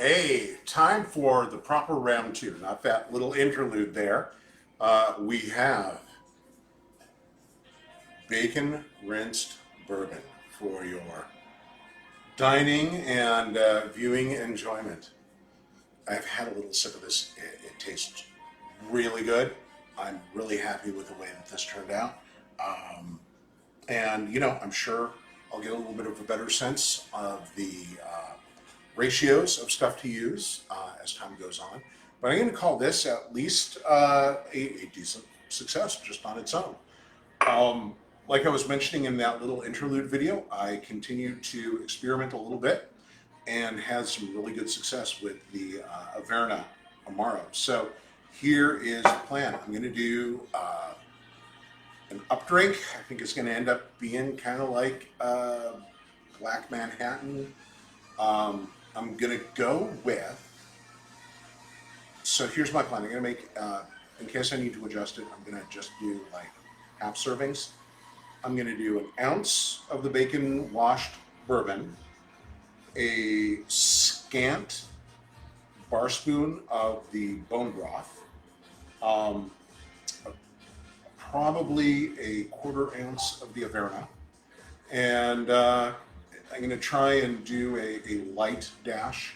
Okay, time for the proper round two, not that little interlude there. We have bacon rinsed bourbon for your dining and viewing enjoyment. I've had a little sip of this. It tastes really good. I'm really happy with the way that this turned out. And, I'm sure I'll get a little bit of a better sense of the ratios of stuff to use as time goes on. But I'm going to call this at least a decent success just on its own. Like I was mentioning in that little interlude video, I continued to experiment a little bit and had some really good success with the Averna Amaro. So here is the plan. I'm going to do an up drink. I think it's going to end up being kind of like Black Manhattan. I'm going to go with, so here's my plan. I'm going to make, in case I need to adjust it, I'm going to just do like half servings. I'm going to do an ounce of the bacon washed bourbon, a scant bar spoon of the bone broth, probably a quarter ounce of the Averna, and I'm going to try and do a light dash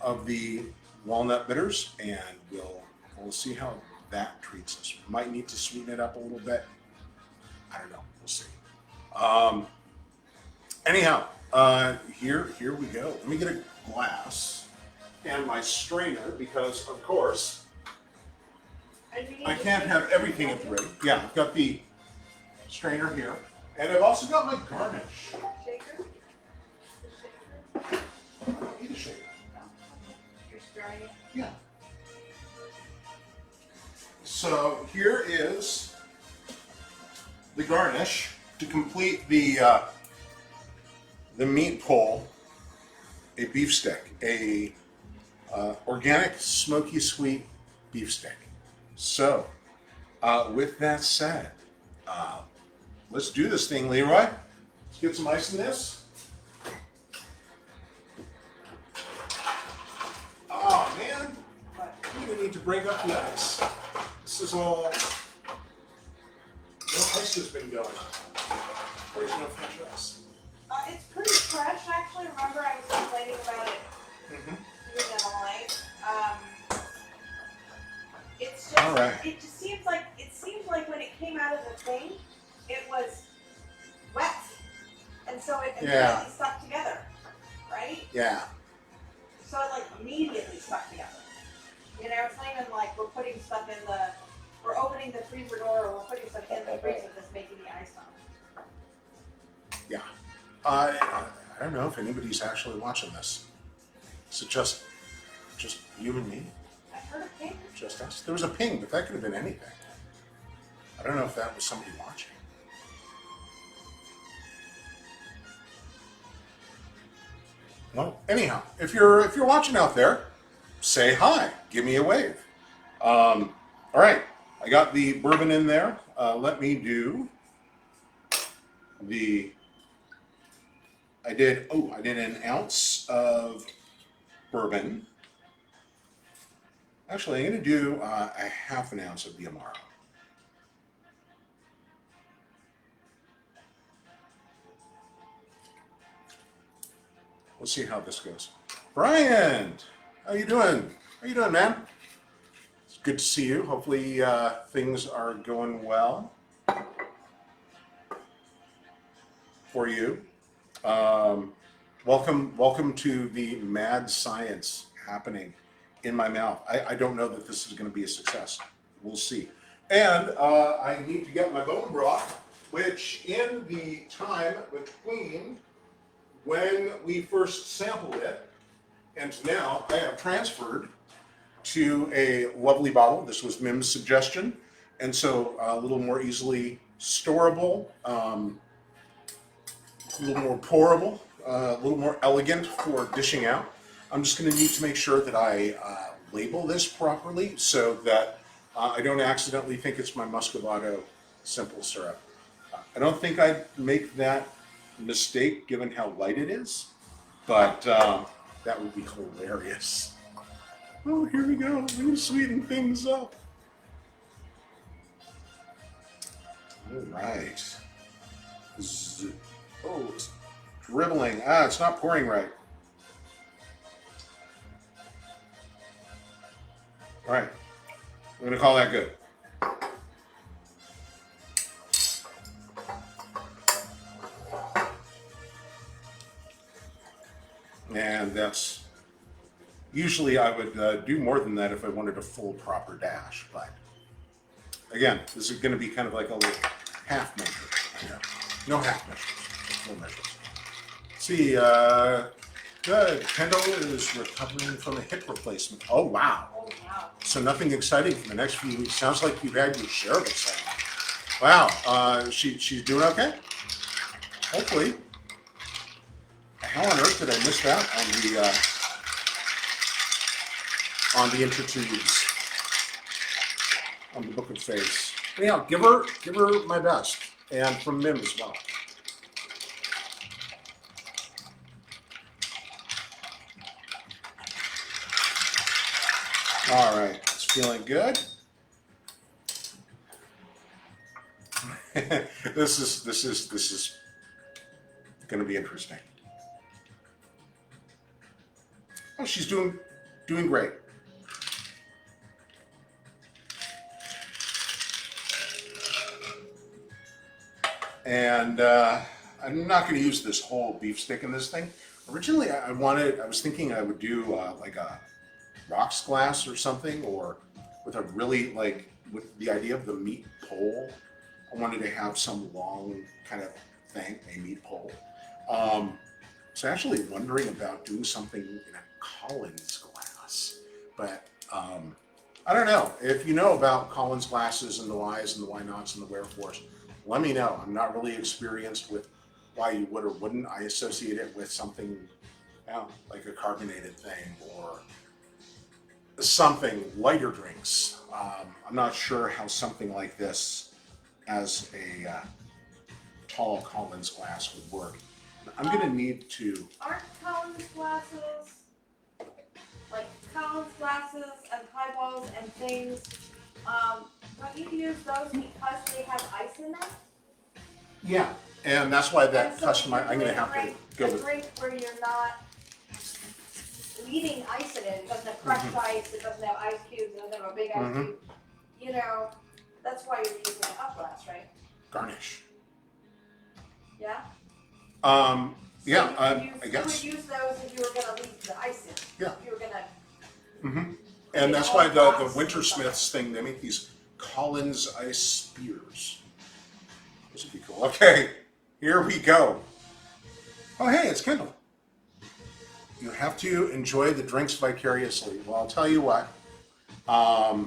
of the walnut bitters, and we'll see how that treats us. Might need to sweeten it up a little bit. I don't know. We'll see. Anyhow, here we go. Let me get a glass and my strainer because, of course, I can't have everything at the ready. Yeah, I've got the strainer here, and I've also got my garnish. Shaker? I don't need a shaker. You're stirring it? Yeah. So here is the garnish to complete the meat pole. A beef stick, a organic smoky sweet beef stick. So, with that said, let's do this thing, Leroy. Let's get some ice in this. Oh man, I'm gonna need to break up the ice. This is all. No ice has been going. There's no fresh ice. It's pretty fresh, actually. Remember, I was complaining about it doing it all night. It's just, All right. it seems like when it came out of the thing, it was wet, and so it immediately stuck together, right? Yeah. So it like immediately stuck together. You know, it's not even like we're putting stuff in we're opening the freezer door or we're putting stuff in the freezer that's making the ice on. Yeah. I don't know if anybody's actually watching this. Is it just you and me? I heard a ping. Just us? There was a ping, but that could have been anything. I don't know if that was somebody watching. Well, anyhow, if you're watching out there, say hi. Give me a wave. All right, I got the bourbon in there. Let me do the. I did an ounce of bourbon. Actually, I'm going to do a half an ounce of the Amaro. We'll see how this goes. Brian, how you doing? How you doing, man? It's good to see you. Hopefully things are going well for you. Welcome to the mad science happening in my mouth. I don't know that this is going to be a success. We'll see. And I need to get my bone broth, which in the time between when we first sampled it and now I have transferred to a lovely bottle. This was Mim's suggestion, and so a little more easily storable, a little more pourable, a little more elegant for dishing out. I'm just going to need to make sure that I label this properly so that I don't accidentally think it's my Muscovado simple syrup. I don't think I'd make that mistake given how light it is, but That would be hilarious. Oh, here we go. We're gonna sweeten things up. All right. Oh, it's dribbling. Ah, it's not pouring right. All right. We're gonna call that good. And that's usually I would do more than that if I wanted a full proper dash, but again, this is going to be kind of like a little half measure. Yeah. No half measures, full measures. See, good. Kendall is recovering from a hip replacement. Oh wow! Oh wow. So nothing exciting for the next few weeks. Sounds like you've had your share of excitement. Wow. She's doing okay. Hopefully. How on earth did I miss that on the intertubes, on the Book of Face? Anyhow, give her my best, and from Mim as well. All right, it's feeling good. This is going to be interesting. Oh, she's doing great. And I'm not going to use this whole beef stick in this thing. Originally, I was thinking I would do like a rocks glass or something, or with a really with the idea of the meat pole. I wanted to have some long kind of thing, a meat pole. So actually wondering about doing something in a Collins glass, but I don't know. If you know about Collins glasses and the whys and the why nots and the wherefores, let me know. I'm not really experienced with why you would or wouldn't. I associate it with something like a carbonated thing or something, lighter drinks. I'm not sure how something like this as a tall Collins glass would work. I'm going to need to... Aren't Collins glasses, like Collins glasses and highballs and things, don't you use those because they have ice in them? Yeah, and that's why that And so customer, if I'm going you're to have to doing go a with... drink where you're not leaving ice in it, it doesn't have crushed ice, it doesn't have ice cubes, it doesn't have a big ice cube, you know, that's why you're using an up glass, right? Garnish. Yeah? Yeah, I guess. You would use those if you were gonna leave the ice in. Yeah. If you were gonna. Mm-hmm. And that's why the Wintersmiths thing, they make these Collins ice spears. This would be cool. Okay, here we go. Oh, hey, it's Kendall. You have to enjoy the drinks vicariously. Well, I'll tell you what. Yeah,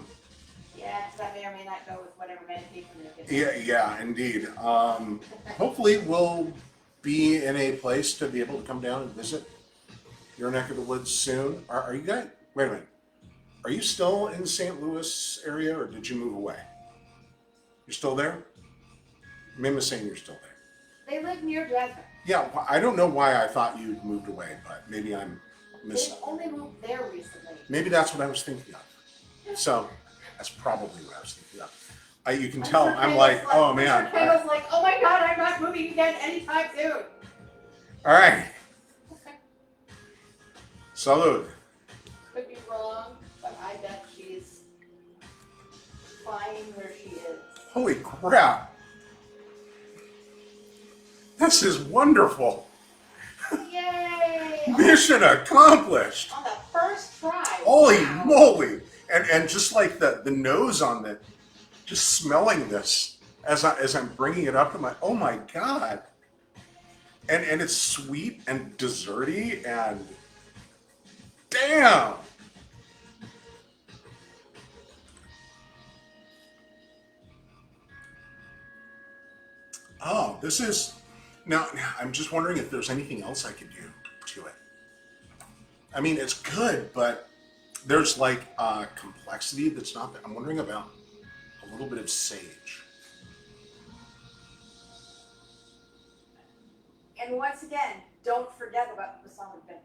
because I may or may not go with whatever medication they're giving. Yeah, indeed. Hopefully we'll be in a place to be able to come down and visit your neck of the woods soon. Are you guys, wait a minute. Are you still in the St. Louis area or did you move away? You're still there? Mim is saying you're still there. They live near Dresden. Yeah, I don't know why I thought you'd moved away, but maybe I'm missing. They've only moved there recently. Maybe that's what I was thinking of. So that's probably what I was thinking of. You can tell I'm like, oh man. Kendall's like, oh my god, I'm not moving again anytime soon. All right. Salud. Could be wrong, but I bet she's fine where she is. Holy crap. This is wonderful. Yay! Mission accomplished. On the first try. Holy Wow. moly. And just like the nose on the, just smelling this as I'm bringing it up to my, oh my God. And it's sweet and desserty and damn. Oh, this is, now I'm just wondering if there's anything else I could do to it. I mean, it's good, but there's like complexity that's not there. I'm wondering about a little bit of sage. And once again, don't forget about the balsamic vinegar.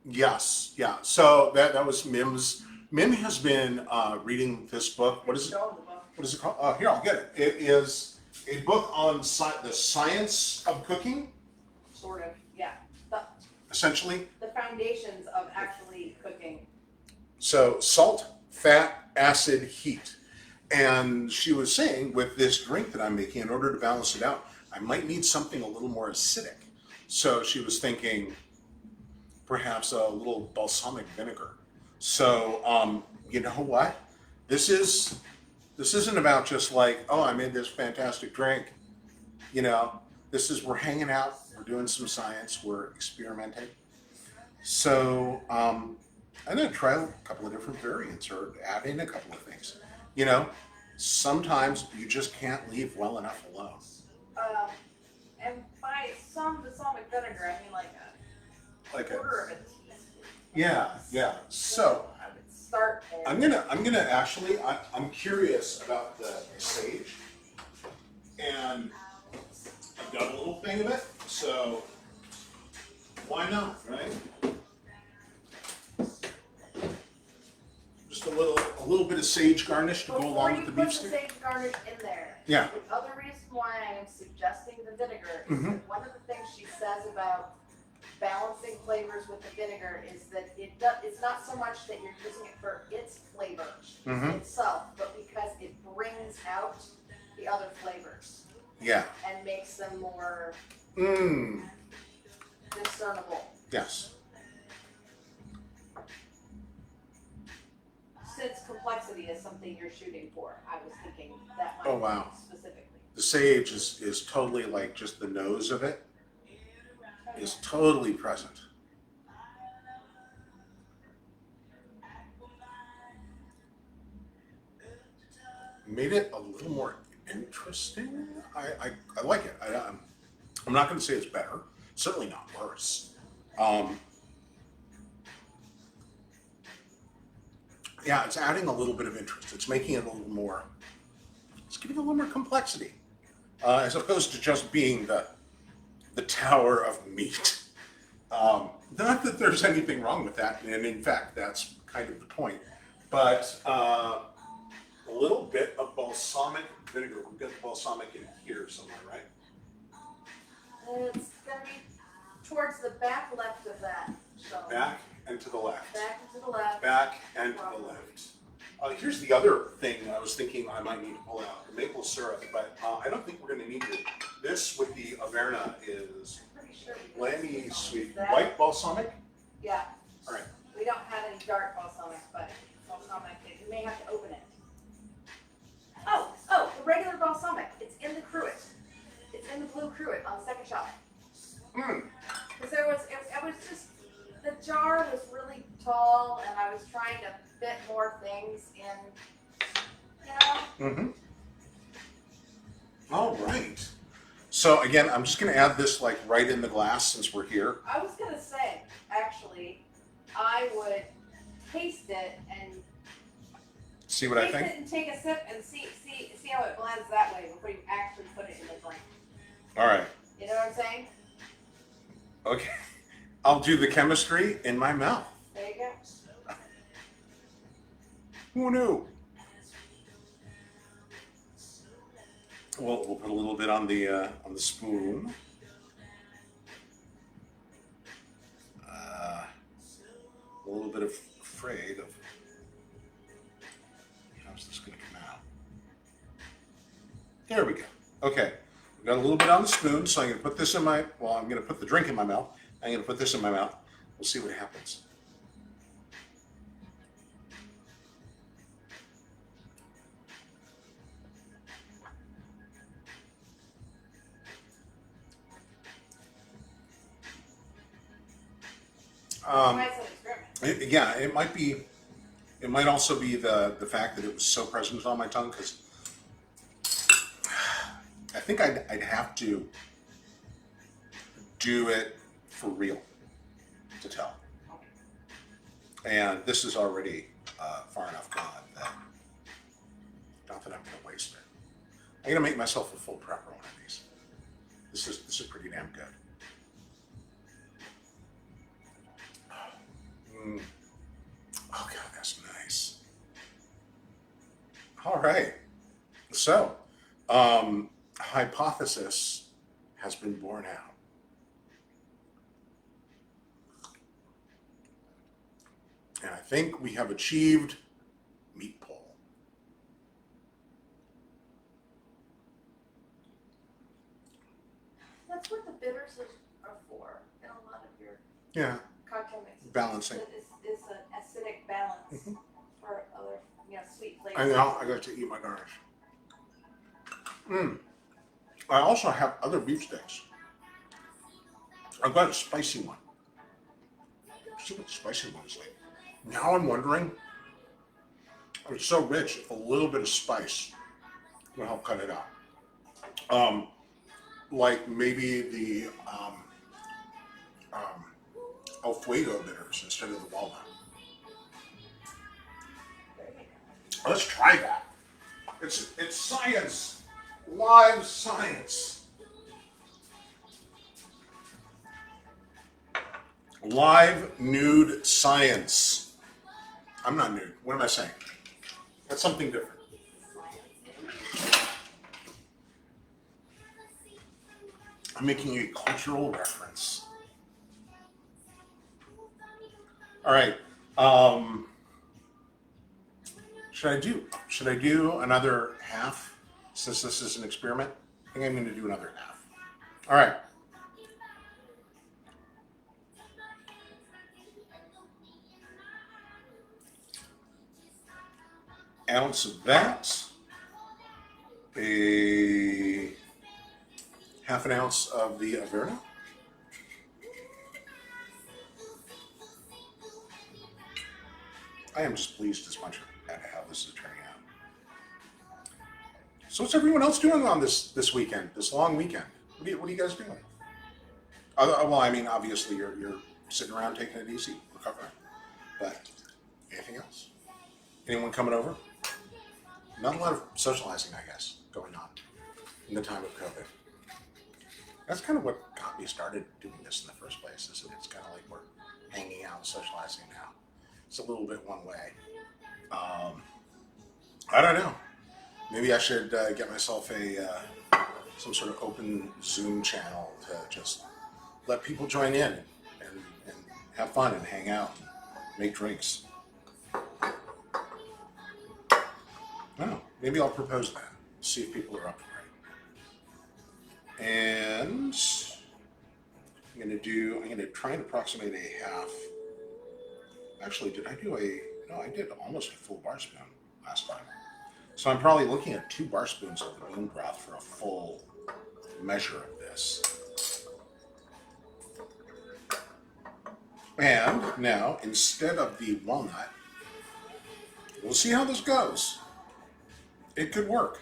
Yes, yeah. So that was Mim's. Mim has been reading this book. What is it? Show 'em the book. What is it called? Here, I'll get it. It is a book on the science of cooking, Sort of, yeah. The, essentially. the foundations of actually cooking. So salt, fat, acid, heat. And she was saying with this drink that I'm making, in order to balance it out, I might need something a little more acidic. So she was thinking perhaps a little balsamic vinegar. So you know what? This isn't about just like, oh, I made this fantastic drink. You know, this is we're hanging out, we're doing some science, we're experimenting. So I'm gonna try a couple of different variants or add in a couple of things. You know, sometimes you just can't leave well enough alone. And by some balsamic vinegar, I mean like Like a a quarter of a teaspoon. yeah. So I would start there. I'm gonna actually I'm curious about the sage, and I've got a little thing of it, so why not, right? Just a little bit of sage garnish to go Before along you with the put beef the steak. sage garnish in there, Yeah. the other reason why I am suggesting the vinegar is Mhm. that one of the things she says about balancing flavors with the vinegar is that it's not so much that you're using it for its flavor Mhm. itself, but because it brings out the other flavors Yeah. and makes them more Mmm. discernible. Yes. Since complexity is something you're shooting for, I was thinking that might Oh, wow. be specifically. The sage is totally like just the nose of it is totally present. Made it a little more interesting. I like it. I'm not going to say it's better. Certainly not worse. Yeah, it's adding a little bit of interest. It's making it a little more. It's giving it a little more complexity, as opposed to just being the tower of meat. Not that there's anything wrong with that, and in fact, that's kind of the point. But a little bit of balsamic vinegar. We've got the balsamic in here somewhere, right? It's gonna be towards the back left of that. So Back and to the left. back and to the left. Back and to the left. Here's the other thing I was thinking I might need to pull out, the maple syrup, but I don't think we're going to need it. This with the Averna is I'm pretty sure we plenty sweet. That- White balsamic? Yeah. All right. We don't have any dark balsamic, but balsamic, you may have to open it. Oh, the regular balsamic. It's in the cruet. It's in the blue cruet on the second shelf. Mm. Because it was just, the jar was really tall and I was trying to fit more things in, you know? Mm-hmm. All right. So again, I'm just going to add this like right in the glass since we're here. I was gonna say, actually, I would taste it and See what I taste think? it and take a sip and see how it blends that way before you actually put it in the drink. All right. You know what I'm saying? Okay. I'll do the chemistry in my mouth. There you go. Who knew? We'll put a little bit on the spoon. A little bit afraid of how's this going to come out. There we go. Okay, we've got a little bit on the spoon, so I'm going to put this in my. Well, I'm going to put the drink in my mouth. I'm going to put this in my mouth. We'll see what happens. Try some experiment. Yeah, it might be. It might also be the fact that it was so present on my tongue because I think I'd have to do it for real to tell. And this is already far enough gone that not that I'm going to waste it. I'm going to make myself a full prep one of these. This is pretty damn good. Oh God, that's nice. All right. So, hypothesis has been borne out. And I think we have achieved meat pole. That's what the bitters are for in a lot of your Yeah, cocktail mixes. balancing. It's an acidic balance for other, sweet flavors. And now I got to eat my garnish. I also have other beef sticks. I've got a spicy one. See what the spicy one is like. Now I'm wondering, it's so rich, if a little bit of spice will help cut it out. Like maybe the El Fuego bitters instead of the walnut. Let's try that. It's science, live science. Live nude science. I'm not nude. What am I saying? That's something different. I'm making a cultural reference. All right. Should I do another half since this is an experiment? I think I'm going to do another half. All right. Ounce of that. A half an ounce of the Averna. I am just pleased as much at how this is turning out. So what's everyone else doing on this weekend, this long weekend? What are you guys doing? Well, I mean, obviously you're sitting around taking it easy, recovering. But anything else? Anyone coming over? Not a lot of socializing, I guess, going on in the time of COVID. That's kind of what got me started doing this in the first place. Is it's kind of like we're hanging out, socializing now. It's a little bit one way. I don't know. Maybe I should get myself some sort of open Zoom channel to just let people join in and have fun and hang out and make drinks. Oh, maybe I'll propose that. See if people are up for it. And I'm gonna try and approximate a half. Actually, no, I did almost a full bar spoon last time. So I'm probably looking at 2 bar spoons of the bean broth for a full measure of this. And now, instead of the walnut, we'll see how this goes. It could work.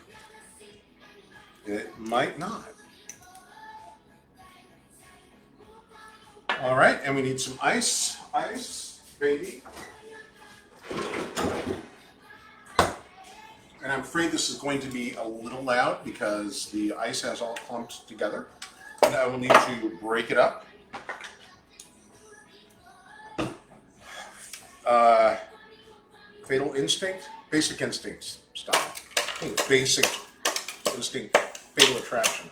It might not. All right, and we need some ice. Ice, baby. And I'm afraid this is going to be a little loud because the ice has all clumped together. And I will need to break it up. Fatal Instinct? Basic Instincts style. I think Basic Instinct, Fatal Attraction.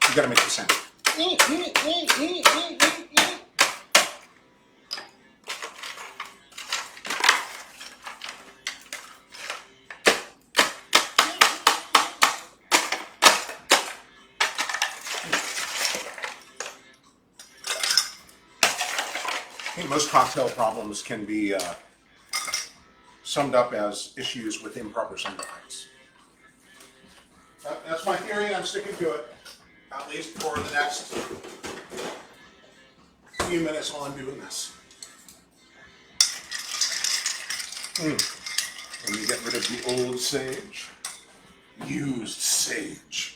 You gotta make the sound. I think most cocktail problems can be summed up as issues with improper sunlight. That's my theory. I'm sticking to it, at least for the next few minutes while I'm doing this. Let me get rid of the old sage. Used sage.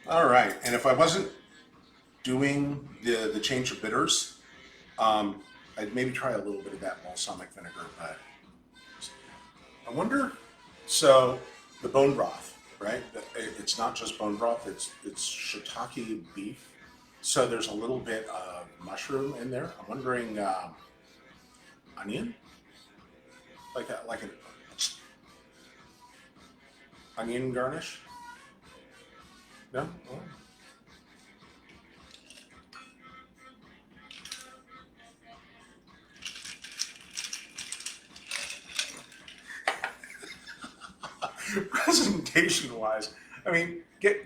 All right, and if I wasn't doing the change of bitters, I'd maybe try a little bit of that balsamic vinegar, but I wonder. So the bone broth, right? It's not just bone broth. It's shiitake beef. So there's a little bit of mushroom in there. I'm wondering onion, like an onion garnish. No. Oh. Presentation wise, I mean, get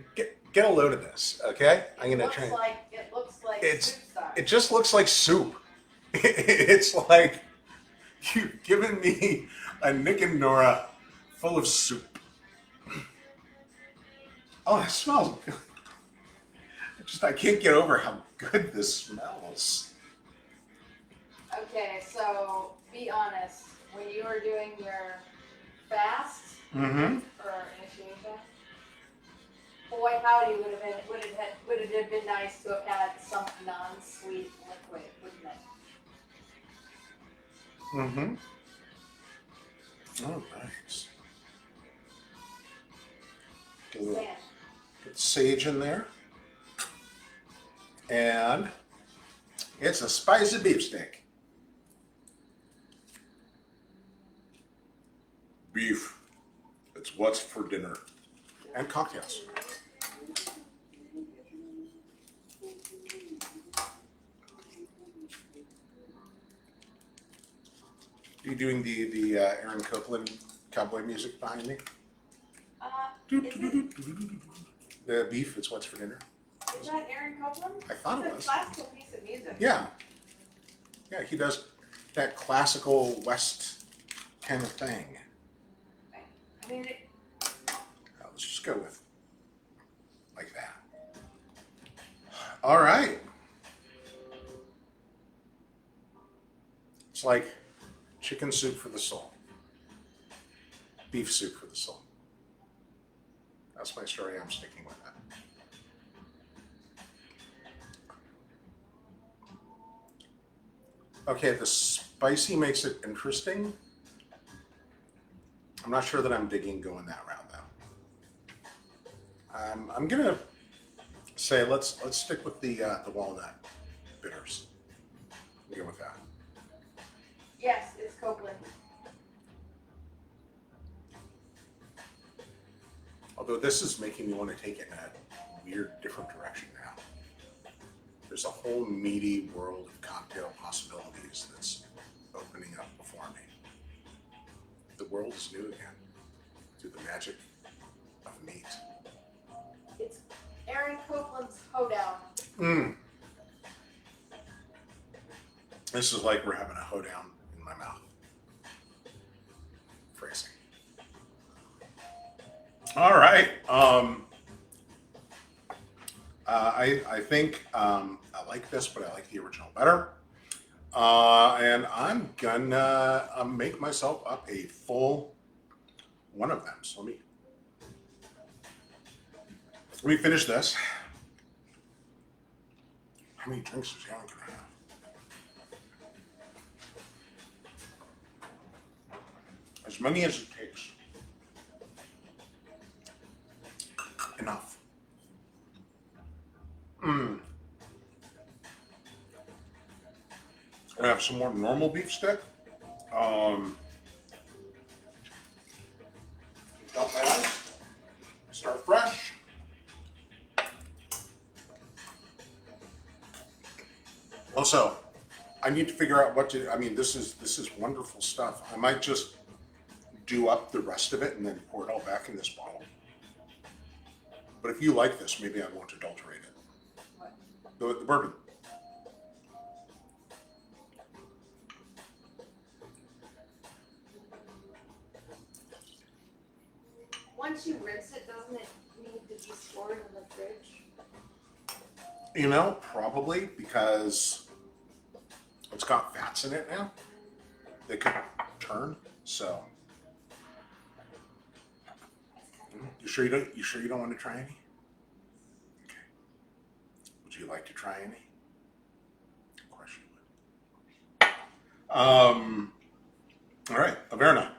a load of this, okay? I'm gonna try. It looks like It's soup size. it just looks like soup. It's like you've given me a Nick and Nora full of soup. Oh, it smells good. I can't get over how good this smells. Okay, so be honest. When you were doing your fast Mm-hmm. or initiation, boy howdy would it have been nice to have had some non-sweet liquid, wouldn't it? Mm-hmm. Oh, nice. Get a little Sand. get sage in there. And it's a spicy beef steak. Beef. It's what's for dinner. And cocktails. Are you doing the Aaron Copland cowboy music behind me? Is it, The beef, it's what's for dinner. is that Aaron Copeland? I thought it It's was. a classical piece of music. Yeah. Yeah, he does that classical West kind of thing. I mean, Let's just go with like that. All right. It's like chicken soup for the soul. Beef soup for the soul. That's my story. I'm sticking with that. Okay, the spicy makes it interesting. I'm not sure that I'm digging going that route though. I'm gonna say let's stick with the walnut bitters. Go with that. yes, it's Copeland. Although this is making me want to take it in a weird, different direction now. There's a whole meaty world of cocktail possibilities that's opening up before me. The world is new again through the magic of meat. It's Aaron Copeland's hoedown. Mm. This is like we're having a hoedown in my mouth. Phrasing. All right. I think I like this, but I like the original better. And I'm gonna make myself up a full one of them. So let me finish this. How many drinks is Aaron gonna have? As many as it takes. Enough. I have some more normal beef stick. Dump my ice. Start fresh. Also, I need to figure out what to. I mean, this is wonderful stuff. I might just do up the rest of it and then pour it all back in this bottle. But if you like this, maybe I won't adulterate it. What? The bourbon. Once you rinse it, doesn't it need to be stored in the fridge? You know, probably because it's got fats in it now. They could turn. So, you sure you don't want to try any? Would you like to try any? Of course you would. All right, Averna.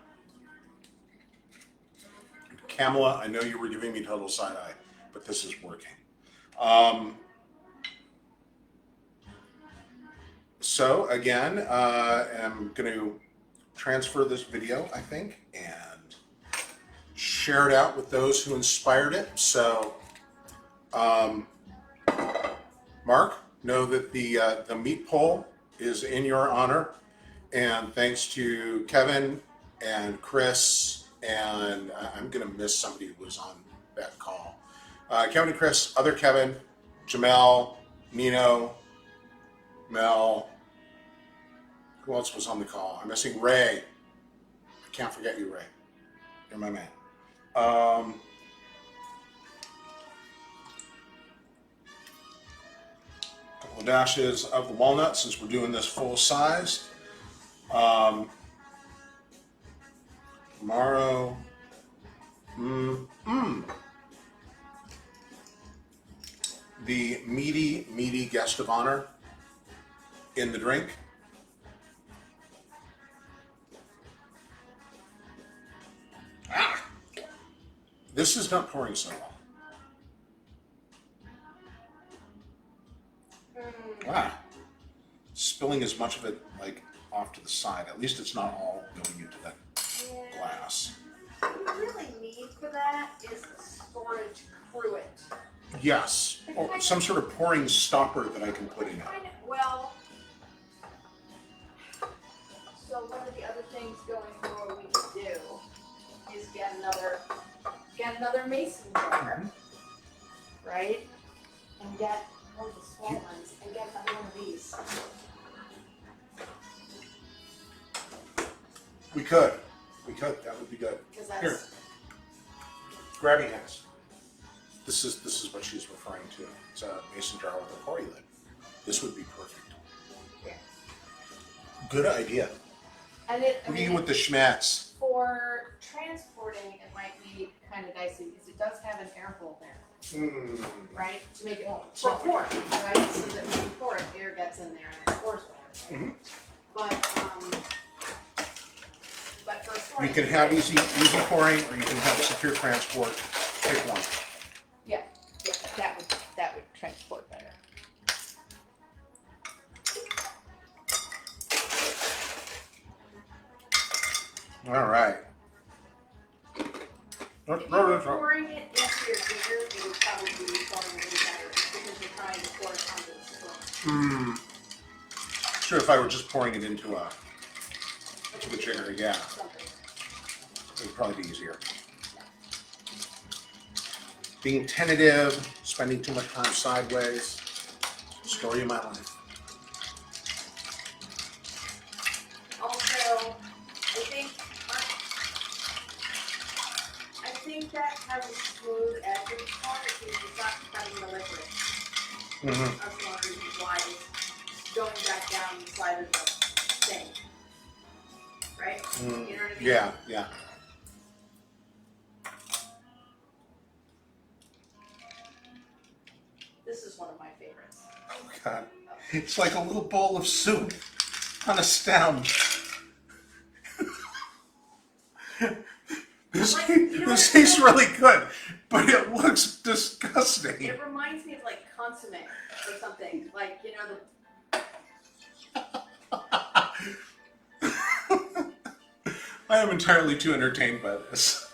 Kamala, I know you were giving me total side eye, but this is working. So again, I'm going to transfer this video, I think, and share it out with those who inspired it. So, Mark, know that the meat poll is in your honor, and thanks to Kevin and Chris, and I'm going to miss somebody who was on that call. Kevin and Chris, other Kevin, Jamel, Nino, Mel. Who else was on the call? I'm missing Ray. I can't forget you, Ray. You're my man. Couple of dashes of the walnut since we're doing this full size. Tomorrow. The meaty guest of honor in the drink. This is not pouring so well. Spilling as much of it like off to the side. At least it's not all going into that glass. What you really need for that is a storage cruet. Yes, or some sort of pouring stopper that I can put in it. Well, so one of the other things going forward we could do is get another mason jar, right? And get one of the small ones and get another one of these. We could. That would be good. Because that's Here, grab your hands. This is what she's referring to. It's a mason jar with a pori lid. This would be perfect. Yeah. Good idea. And What do you with the schmatz? for transporting, it might be kind of dicey because it does have an air hole there, right? To make it for pouring, right? So that when you pour it, air gets in there and it pours better. Right? But for storing, You can have easy pouring, or you can have secure transport. Pick one. Yeah, that would transport better. All right. If you were pouring it into your jigger, it would probably be pouring really better because you're trying to pour it onto the spoon. Sure, if I were just pouring it into the jigger, yeah, Something. it would probably be easier. Being tentative, spending too much time sideways. Story of my life. Also, I think that has a smooth edge in the corner because it's not cutting the liquid. That's one of the reasons why it's going back down the side of the thing. Right? You know what I mean? Yeah. This is one of my favorites. Oh God, it's like a little bowl of soup on a stem. This tastes really good, but it looks disgusting. It reminds me of like consomme or something. Like, you know, I am entirely too entertained by this.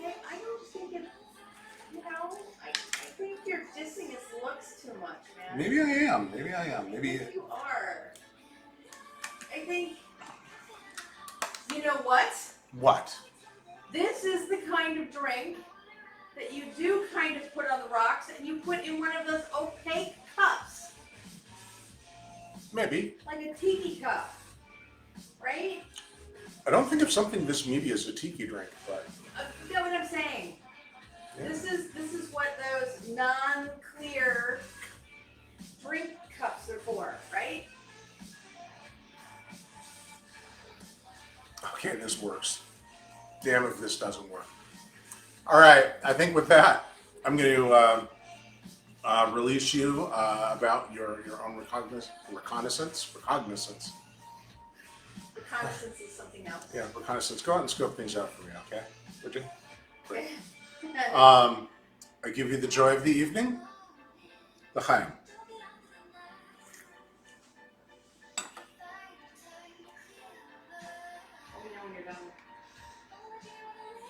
I don't think it, you know, I think you're dissing his looks too much, man. Maybe I am. Maybe. You are. I think, you know what? What? This is the kind of drink that you do kind of put on the rocks and you put in one of those opaque cups. Maybe. Like a tiki cup. Right? I don't think of something this meaty as a tiki drink, but. You know what I'm saying? Yeah. This is what those non-clear drink cups are for, right? Okay, this works. Damn if this doesn't work. All right, I think with that, I'm going to release you about your own reconnaissance. Reconnaissance is something else. Yeah, reconnaissance. Go out and scope things out for me, okay? Would you? Okay. I give you the joy of the evening. L'chaim.